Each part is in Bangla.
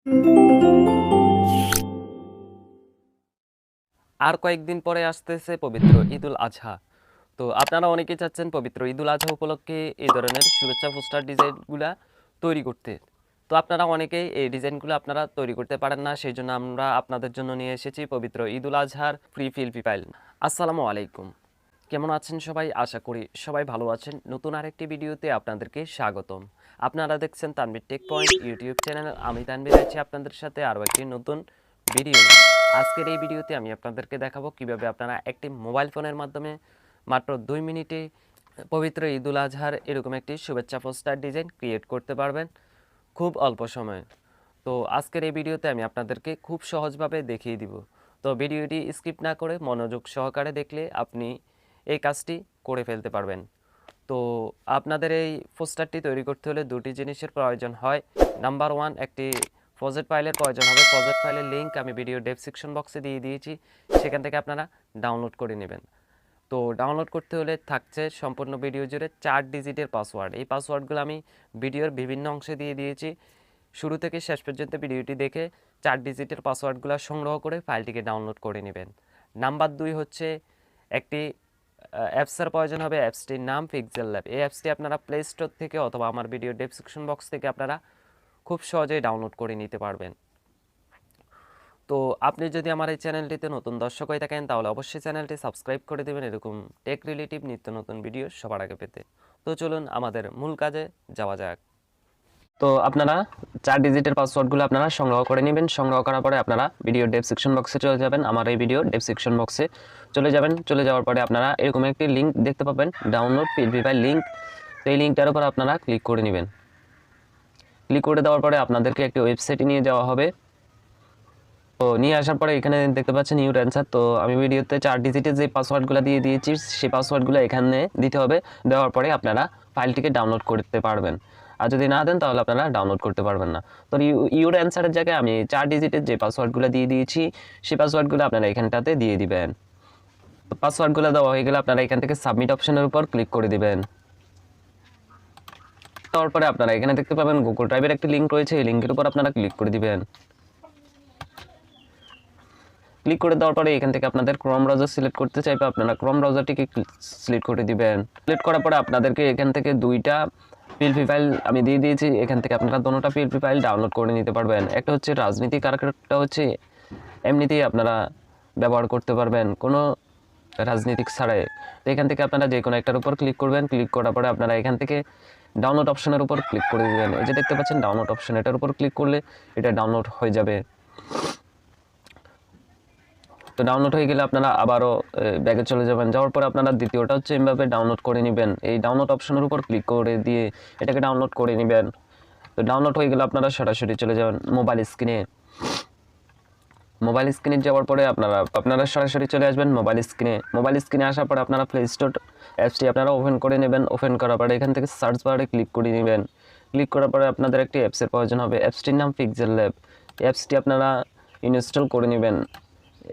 আর কয়েকদিন পরে আসতেছে পবিত্র ঈদুল আজহা। তো আপনারা অনেকেই চাচ্ছেন পবিত্র ঈদুল আজহা উপলক্ষে এই ধরনের শুভেচ্ছা পোস্টার ডিজাইনগুলা তৈরি করতে। তো আপনারা অনেকেই এই ডিজাইনগুলো আপনারা তৈরি করতে পারেন না, সেই জন্য আমরা আপনাদের জন্য নিয়ে এসেছি পবিত্র ঈদুল আজহার ফ্রি শিল্পী ফাইল। আসসালামু আলাইকুম, কেমন আছেন সবাই? আশা করি সবাই ভালো আছেন। নতুন আরেকটি ভিডিওতে আপনাদেরকে স্বাগতম। আপনারা দেখছেন Tanvir tech point YouTube channel. আমি তানভীর আছি আপনাদের সাথে আরও একটি নতুন ভিডিও নিয়ে। আজকের এই ভিডিওতে আমি আপনাদেরকে দেখাবো কিভাবে আপনারা একটি মোবাইল ফোনের মাধ্যমে মাত্র 2 মিনিটে পবিত্র ঈদুল আজহার এরকম একটি শুভেচ্ছা পোস্টার ডিজাইন ক্রিয়েট করতে পারবেন খুব অল্প সময়ে। তো আজকের এই ভিডিওতে আমি আপনাদেরকে খুব সহজভাবে দেখিয়ে দিব। তো ভিডিওটি স্কিপ না করে মনোযোগ সহকারে দেখলে আপনি এই কাজটি করে ফেলতে পারবেন। তো আপনাদের এই পোস্টারটি তৈরি করতে হলে দুটি জিনিসের প্রয়োজন হয়। নাম্বার 1, একটি প্রজেক্ট ফাইলের প্রয়োজন হবে। প্রজেক্ট ফাইলের লিঙ্ক আমি ভিডিও ডেসক্রিপশন বক্সে দিয়ে দিয়েছি, সেখান থেকে আপনারা ডাউনলোড করে নেবেন। তো ডাউনলোড করতে হলে থাকছে সম্পূর্ণ ভিডিও জুড়ে 4 ডিজিটের পাসওয়ার্ড। এই পাসওয়ার্ডগুলো আমি ভিডিওর বিভিন্ন অংশে দিয়ে দিয়েছি। শুরু থেকে শেষ পর্যন্ত ভিডিওটি দেখে 4 ডিজিটের পাসওয়ার্ডগুলো সংগ্রহ করে ফাইলটিকে ডাউনলোড করে নেবেন। নাম্বার 2 হচ্ছে একটি অ্যাপসের প্রয়োজন হবে। অ্যাপসটির নাম পিক্সেল ল্যাব। এই অ্যাপসটি আপনারা প্লে স্টোর থেকে অথবা আমার ভিডিও ডেসক্রিপশন বক্স থেকে আপনারা খুব সহজেই ডাউনলোড করে নিতে পারবেন। তো আপনি যদি আমার এই চ্যানেলটিতে নতুন দর্শক হয়ে থাকেন তাহলে অবশ্যই চ্যানেলটি সাবস্ক্রাইব করে দেবেন এরকম টেক রিলেটিভ নিত্য নতুন ভিডিও সবার আগে পেতে। তো চলুন আমাদের মূল কাজে যাওয়া যাক। তো আপনারা 4 ডিজিটের পাসওয়ার্ডগুলো আপনারা সংগ্রহ করে নেবেন। সংগ্রহ করার পরে আপনারা ভিডিও ডেসক্রিপশন বক্সে চলে যাবেন। আমার এই ভিডিও ডেসক্রিপশন বক্সে চলে যাবেন। চলে যাওয়ার পরে আপনারা এরকম একটি লিঙ্ক দেখতে পাবেন, ডাউনলোড পিএলপি ফাইল লিঙ্ক। তো এই লিঙ্কটার উপর আপনারা ক্লিক করে নেবেন। ক্লিক করে দেওয়ার পরে আপনাদেরকে একটি ওয়েবসাইটে নিয়ে যাওয়া হবে। তো নিয়ে আসার পরে এখানে দেখতে পাচ্ছেন ইউর অ্যান্সার। তো আমি ভিডিওতে 4 ডিজিটের যে পাসওয়ার্ডগুলো দিয়ে দিয়েছি সেই পাসওয়ার্ডগুলো এখানে দিতে হবে। দেওয়ার পরে আপনারা ফাইলটিকে ডাউনলোড করতে পারবেন। আর যদি না দেন তাহলে আপনারা ডাউনলোড করতে পারবেন না। তো ইউর অ্যান্সারের জায়গায় আমি 4 ডিজিটের যে পাসওয়ার্ডগুলো দিয়ে দিয়েছি সেই পাসওয়ার্ডগুলো আপনারা এখানটাতে দিয়ে দিবেন। তো পাসওয়ার্ডগুলো দেওয়া হয়ে গেলে আপনারা এখান থেকে সাবমিট অপশনের উপর ক্লিক করে দিবেন। তারপরে আপনারা এখানে দেখতে পাবেন গুগল ড্রাইভের একটি লিঙ্ক রয়েছে, এই লিঙ্কের উপর আপনারা ক্লিক করে দিবেন। ক্লিক করে দেওয়ার পরে এখান থেকে আপনাদের ক্রোম ব্রাউজার সিলেক্ট করতে চাইবে, আপনারা ক্রোম ব্রাউজারটিকে সিলেক্ট করে দিবেন। সিলেক্ট করার পরে আপনাদেরকে এখান থেকে দুইটা পিএলপি ফাইল আমি দিয়ে দিয়েছি, এখান থেকে আপনারা দুটোটা পিএলপি ফাইল ডাউনলোড করে নিতে পারবেন। একটা হচ্ছে রাজনীতিক আর একটা হচ্ছে এমনিতেই আপনারা ব্যবহার করতে পারবেন কোনো রাজনীতিক ছাড়াই। তো এখান থেকে আপনারা যে কোনো একটার উপর ক্লিক করবেন। ক্লিক করার পরে আপনারা এখান থেকে ডাউনলোড অপশনের উপর ক্লিক করে দেবেন। এই যে দেখতে পাচ্ছেন ডাউনলোড অপশন, এটার উপর ক্লিক করলে এটা ডাউনলোড হয়ে যাবে। তো ডাউনলোড হয়ে গেলে আপনারা আবারও ব্যাগে চলে যাবেন। যাওয়ার পরে আপনারা দ্বিতীয়টা হচ্ছে এভাবে ডাউনলোড করে নেবেন। এই ডাউনলোড অপশনের উপর ক্লিক করে দিয়ে এটাকে ডাউনলোড করে নেবেন। তো ডাউনলোড হয়ে গেলে আপনারা সরাসরি চলে যাবেন মোবাইল স্ক্রিনে। মোবাইল স্ক্রিনে যাওয়ার পরে আপনারা সরাসরি চলে আসবেন মোবাইল স্ক্রিনে। মোবাইল স্ক্রিনে আসার পরে আপনারা প্লে স্টোর অ্যাপসটি আপনারা ওপেন করে নেবেন। ওপেন করার পরে এখান থেকে সার্চ বারে ক্লিক করে নেবেন। ক্লিক করার পরে আপনাদের একটি অ্যাপসের প্রয়োজন হবে। অ্যাপসটির নাম পিক্সেল ল্যাব। অ্যাপসটি আপনারা ইনস্টল করে নেবেন।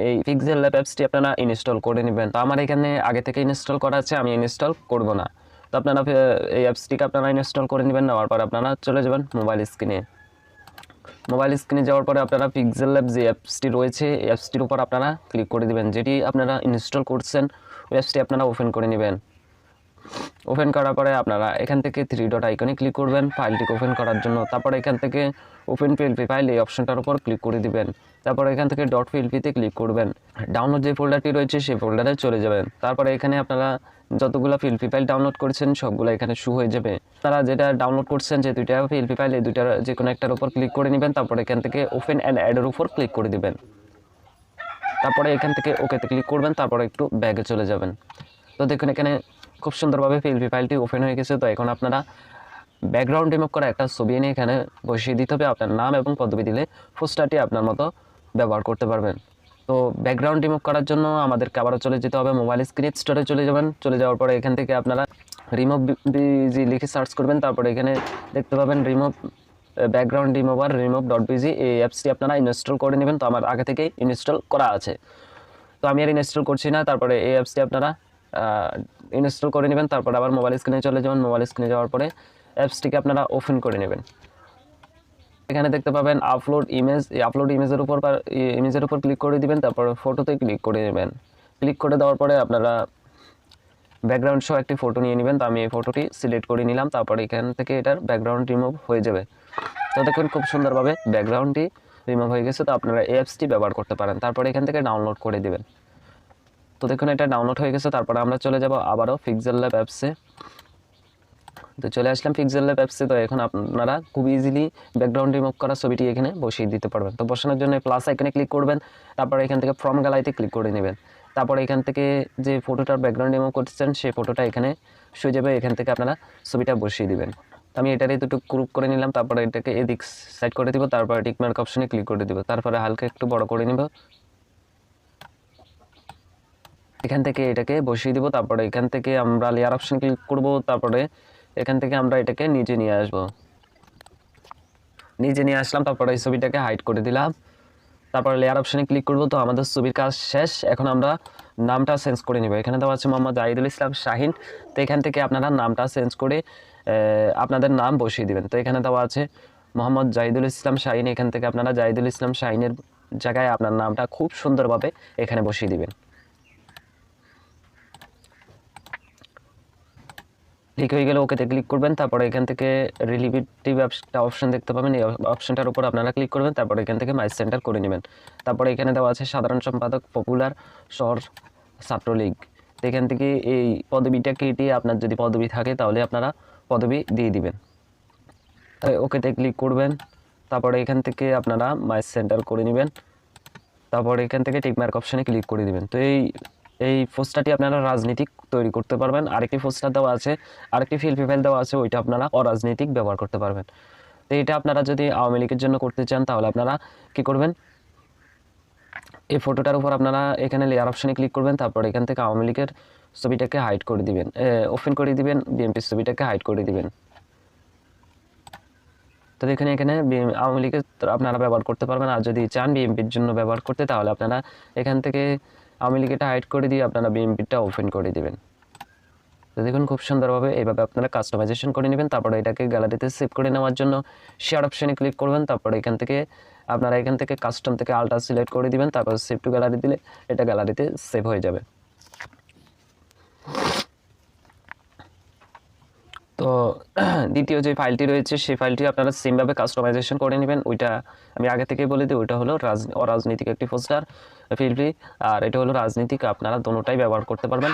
এই পিক্সেল ল্যাব অ্যাপসটি আপনারা ইনস্টল করে নেবেন। তো আমার এখানে আগে থেকে ইনস্টল করা আছে, আমি ইনস্টল করব না। তো আপনারা এই অ্যাপসটিকে আপনারা ইনস্টল করে নেবেন। নেওয়ার পর আপনারা চলে যাবেন মোবাইল স্ক্রিনে। মোবাইল স্ক্রিনে যাওয়ার পরে আপনারা পিক্সেল ল্যাব যে অ্যাপসটি রয়েছে এই অ্যাপসটির উপর আপনারা ক্লিক করে দিবেন। যেটি আপনারা ইনস্টল করছেন ওই অ্যাপসটি আপনারা ওপেন করে নেবেন। ওপেন করার পরে আপনারা এখান থেকে 3 ডট আইকনে ক্লিক করবেন ফাইলটিকে ওপেন করার জন্য। তারপরে এখান থেকে ওপেন পিএলপি ফাইল এই অপশনটার উপর ক্লিক করে দিবেন। তারপরে এখান থেকে ডট পিএলপিতে ক্লিক করবেন। ডাউনলোড যে ফোল্ডারটি রয়েছে সেই ফোল্ডারে চলে যাবেন। তারপরে এখানে আপনারা যতগুলো পিএলপি ফাইল ডাউনলোড করেছেন সবগুলো এখানে শো হয়ে যাবে। তারা যেটা ডাউনলোড করছেন যে দুইটা পিএলপি ফাইল, এই দুইটার যে কোনো একটার উপর ক্লিক করে নেবেন। তারপরে এখান থেকে ওপেন অ্যান্ড অ্যাডের উপর ক্লিক করে দিবেন। তারপরে এখান থেকে ওকেতে ক্লিক করবেন। তারপরে একটু ব্যাগে চলে যাবেন। তো দেখুন এখানে খুব সুন্দরভাবে পিএলপি ফাইলটি ওপেন হয়ে গেছে। তো এখন আপনারা ব্যাকগ্রাউন্ড রিমুভ করা একটা ছবি এনে এখানে বসিয়ে দিতে হবে। আপনার নাম এবং পদবি দিলে পোস্টারটি আপনার মতো ব্যবহার করতে পারবেন। তো ব্যাকগ্রাউন্ড রিমুভ করার জন্য আমাদেরকে আবারও চলে যেতে হবে মোবাইল স্ক্রিন স্টোরে চলে যাবেন। চলে যাওয়ার পরে এখান থেকে আপনারা রিমুভ বিজি লিখে সার্চ করবেন। তারপরে এখানে দেখতে পাবেন remove background remover remove dot busy, এই অ্যাপসটি আপনারা ইনস্টল করে নেবেন। তো আমার আগে থেকেই ইনস্টল করা আছে, তো আমি আর ইনস্টল করছি না। তারপরে এই অ্যাপসটি আপনারা ইনস্টল করে নেবেন। তারপরে আবার মোবাইল স্ক্রিনে চলে যাবেন। মোবাইল স্ক্রিনে যাওয়ার পরে অ্যাপসটিকে আপনারা ওপেন করে নেবেন। এখানে দেখতে পাবেন আপলোড ইমেজ, এই আপলোড ইমেজের উপর ক্লিক করে দিবেন, তারপর ফটোতে ক্লিক করে নেবেন। ক্লিক করে দেওয়ার পরে আপনারা ব্যাকগ্রাউন্ড সহ একটি ফটো নিয়ে নেবেন। তো আমি এই ফটোটি সিলেক্ট করে নিলাম, তারপরে এখান থেকে এটার ব্যাকগ্রাউন্ড রিমুভ হয়ে যাবে। তো দেখুন খুব সুন্দরভাবে ব্যাকগ্রাউন্ডটি রিমুভ হয়ে গেছে। তো আপনারা এই অ্যাপসটি ব্যবহার করতে পারেন, তারপরে এখান থেকে ডাউনলোড করে দেবেন। তো দেখুন এটা ডাউনলোড হয়ে গেছে। তারপরে আমরা চলে যাব আবারও পিক্সেল ল্যাব অ্যাপসে। তো চলে আসলাম পিক্সেল ল্যাব অ্যাপসে। তো এখন আপনারা খুব ইজিলি ব্যাকগ্রাউন্ড রিমুভ করা ছবিটি এখানে বসিয়ে দিতে পারবেন। তো বসানোর জন্য প্লাস আইকনে ক্লিক করবেন, তারপরে এখান থেকে ফ্রম গ্যালারিতে ক্লিক করে নেবেন। তারপরে এখান থেকে যে ফটোটার ব্যাকগ্রাউন্ড রিমুভ করতেছেন সেই ফটোটা এখানে শুয়ে যাবে, এখান থেকে আপনারা ছবিটা বসিয়ে দিবেন। আমি এটারে দুটো গ্রুপ করে নিলাম, তারপরে এটাকে এদিক সাইড করে দিব, তারপরে টিক মার্ক অপশনে ক্লিক করে দিব, তারপরে হালকা একটু বড় করে নিব, এখান থেকে এটাকে বসিয়ে দিব। তারপরে এখান থেকে আমরা লেয়ার অপশনে ক্লিক করব, তারপরে এখান থেকে আমরা এটাকে নিচে নিয়ে আসব। নিচে নিয়ে আসলাম, তারপরে এই ছবিটাকে হাইড করে দিলাম, তারপরে লেয়ার অপশনে ক্লিক করব। তো আমাদের ছবির কাজ শেষ। এখন আমরা নামটা চেঞ্জ করে নিব। এখানে দেওয়া আছে মোহাম্মদ জাহিদুল ইসলাম শাহিন। তো এখান থেকে আপনারা নামটা চেঞ্জ করে আপনাদের নাম বসিয়ে দিবেন। তো এখানে দেওয়া আছে মোহাম্মদ জাহিদুল ইসলাম শাহিন, এখান থেকে আপনারা জাহিদুল ইসলাম শাহিনের জায়গায় আপনার নামটা খুব সুন্দরভাবে এখানে বসিয়ে দিবেন। ঠিক হয়ে গেলে ওকেতে ক্লিক করবেন, তারপরে এখান থেকে রিলেটিভ একটা অপশন দেখতে পাবেন, এই অপশনটার উপর আপনারা ক্লিক করবেন, তারপরে এখান থেকে মাই সেন্টার করে নেবেন। তারপরে এখানে দেওয়া আছে সাধারণ সম্পাদক পপুলার শহর ছাত্রলীগ। তো এখান থেকে এই পদবিটা কেটে আপনার যদি পদবি থাকে তাহলে আপনারা পদবি দিয়ে দিবেন। ওকেতে ক্লিক করবেন, তারপরে এখান থেকে আপনারা মাই সেন্টার করে নেবেন, তারপরে এখান থেকে টিকমার্ক অপশনে ক্লিক করে দিবেন। তো এই পোস্টারটি আপনারা রাজনীতিক তৈরি করতে পারবেন। আরেকটি পোস্টার দেওয়া আছে, আরেকটি ফিল প্রোফাইল দেওয়া আছে, ওইটা আপনারা অরাজনৈতিক ব্যবহার করতে পারবেন। তো এটা আপনারা যদি আওয়ামী লীগের জন্য করতে চান তাহলে আপনারা কি করবেন, এই ফটোটার উপর আপনারা এখানে লেয়ার অপশনে ক্লিক করবেন, তারপর এখান থেকে আওয়ামী লীগের ছবিটাকে হাইড করে দিবেন, ওপেন করে দিবেন, বিএনপির ছবিটাকে হাইড করে দিবেন। তো দেখুন এখানে আওয়ামী লীগের আপনারা ব্যবহার করতে পারবেন, আর যদি চান বিএনপির জন্য ব্যবহার করতে তাহলে আপনারা এখান থেকে আওয়ামী লীগটা হাইড করে দিয়ে আপনারা বিএনপিটা ওপেন করে দিবেন। তো দেখুন খুব সুন্দরভাবে এইভাবে আপনারা কাস্টমাইজেশন করে নেবেন। তারপরে এটাকে গ্যালারিতে সেভ করে নেওয়ার জন্য শেয়ার অপশনে ক্লিক করবেন, তারপরে এখান থেকে আপনারা এখান থেকে কাস্টম থেকে আলট্রা সিলেক্ট করে দিবেন, তারপর সেভ টু গ্যালারি দিলে এটা গ্যালারিতে সেভ হয়ে যাবে। তো দ্বিতীয় যে ফাইলটি রয়েছে সেই ফাইলটি আপনারা সেমভাবে কাস্টমাইজেশন করে নেবেন। ওইটা আমি আগে থেকেই বলে দিই, ওইটা হলো অরাজনৈতিক একটি পোস্টার ফিল্ডটি, আর এটা হলো রাজনীতিক। আপনারা দোনোটাই ব্যবহার করতে পারবেন।